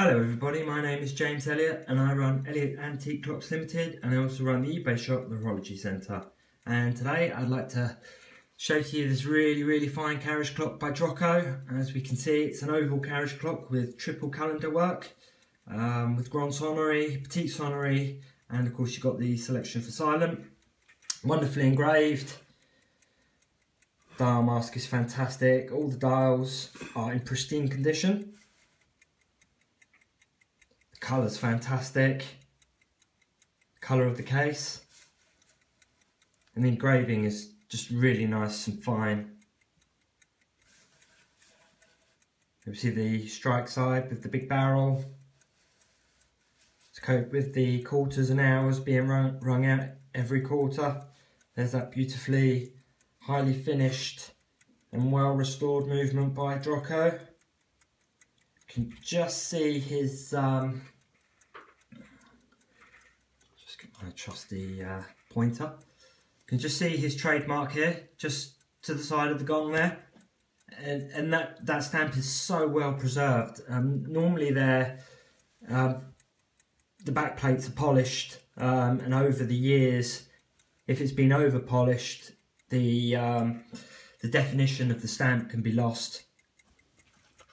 Hello everybody, my name is James Elliott and I run Elliott Antique Clocks Limited, and I also run the eBay shop, the Horology Centre. And today I'd like to show to you this really fine carriage clock by Drocourt. As we can see, it's an oval carriage clock with triple calendar work, with Grande Sonnerie, c1880, and of course you've got the selection for silent. Wonderfully engraved. Dial mask is fantastic. All the dials are in pristine condition. Colour's fantastic, colour of the case, and the engraving is just really nice and fine. You see the strike side with the big barrel. It's coated with the quarters and hours being rung out every quarter. There's that beautifully highly finished and well restored movement by Drocourt. You can just see his just get my trusty pointer. You can just see his trademark here, just to the side of the gong there, and that stamp is so well preserved. Normally the back plates are polished, and over the years, if it's been over polished, the definition of the stamp can be lost.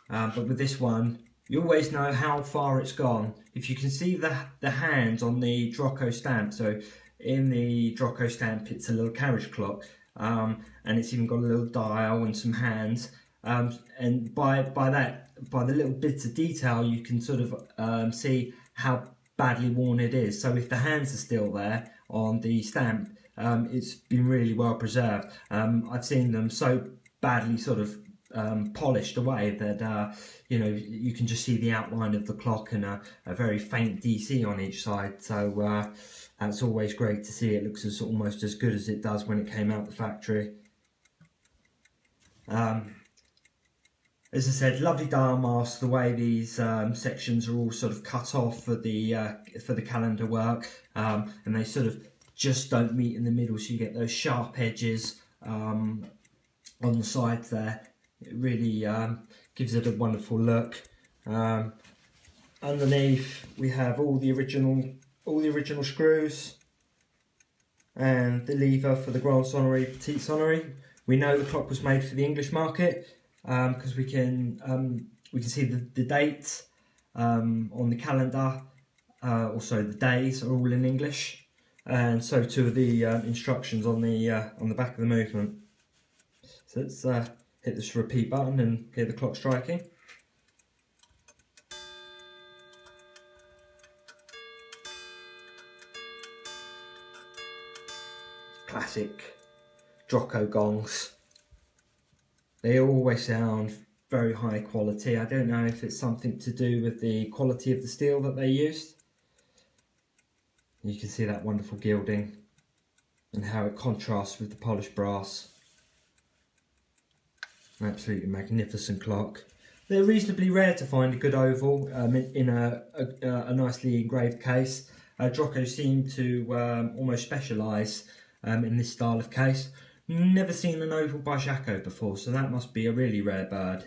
But with this one, you always know how far it's gone. If you can see the hands on the Drocourt stamp, so in the Drocourt stamp it's a little carriage clock, and it's even got a little dial and some hands, and by the little bits of detail you can sort of see how badly worn it is. So if the hands are still there on the stamp, it's been really well preserved. I've seen them so badly sort of polished away that you know, you can just see the outline of the clock and a very faint DC on each side. So that's always great to see. It looks almost as good as it does when it came out the factory. As I said, lovely dial mask. The way these sections are all sort of cut off for the calendar work, and they sort of just don't meet in the middle, so you get those sharp edges on the sides there. It really gives it a wonderful look. Underneath we have all the original screws and the lever for the Grande Sonnerie, Petite Sonnerie. We know the clock was made for the English market because we can see the dates on the calendar. Also the days are all in English, and so too are the instructions on the back of the movement. So let's hit this repeat button and hear the clock striking. Classic Drocourt gongs. They always sound very high quality. I don't know if it's something to do with the quality of the steel that they used. You can see that wonderful gilding and how it contrasts with the polished brass. Absolutely magnificent clock. They're reasonably rare to find a good oval in a nicely engraved case. Drocourt seem to almost specialise in this style of case. Never seen an oval by Jacquot before, so that must be a really rare bird.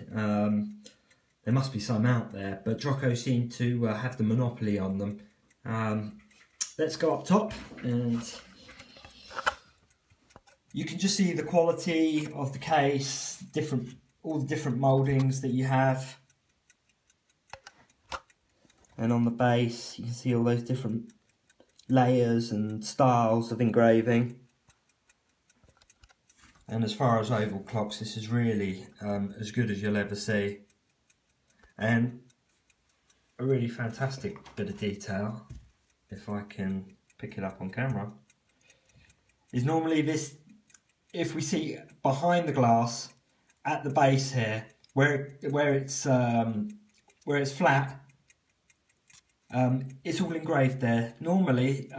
There must be some out there, but Drocourt seem to have the monopoly on them. Let's go up top, and you can just see the quality of the case, all the different mouldings that you have. And on the base, you can see all those different layers and styles of engraving. And as far as oval clocks, this is really as good as you'll ever see. And a really fantastic bit of detail, if I can pick it up on camera, is normally this. If we see behind the glass at the base here, where it's flat, it's all engraved there. Normally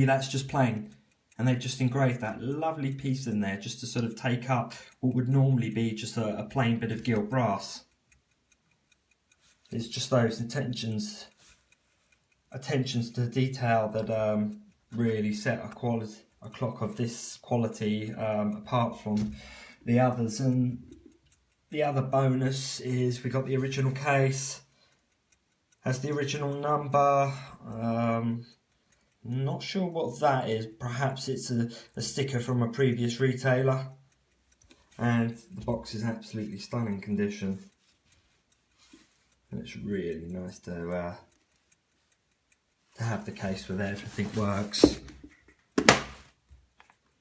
that's just plain, and they've just engraved that lovely piece in there just to sort of take up what would normally be just a plain bit of gilt brass. It's just those attentions to detail that really set a clock of this quality apart from the others. And the other bonus is we got the original case, Has the original number. Not sure what that is. Perhaps it's a sticker from a previous retailer. And the box is absolutely stunning condition. And it's really nice to have the case where everything works.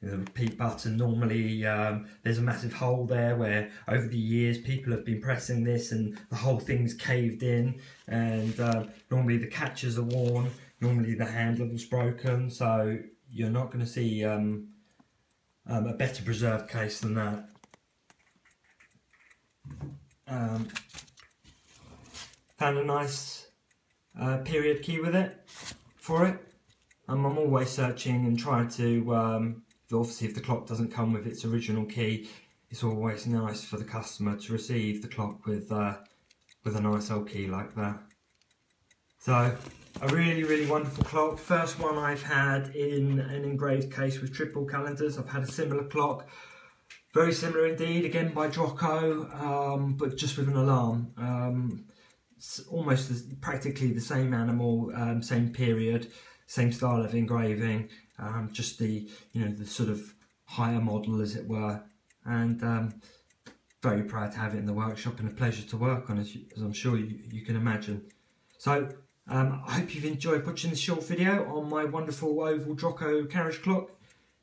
The repeat button, normally there's a massive hole there where over the years people have been pressing this and the whole thing's caved in, and normally the catches are worn, normally the handle was broken, so you're not going to see a better preserved case than that. Found a nice period key with it for it. I'm always searching and trying to obviously if the clock doesn't come with its original key, it's always nice for the customer to receive the clock with a nice old key like that. So a really wonderful clock. First one I've had in an engraved case with triple calendars. I've had a similar clock, very similar indeed, again by Drocourt, but just with an alarm. It's almost practically the same animal, same period, same style of engraving, just the the sort of higher model as it were, and very proud to have it in the workshop and a pleasure to work on, as I'm sure you can imagine. So I hope you've enjoyed watching this short video on my wonderful oval Drocourt carriage clock.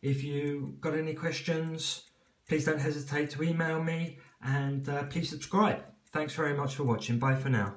If you got any questions, please don't hesitate to email me, and please subscribe. Thanks very much for watching. Bye for now.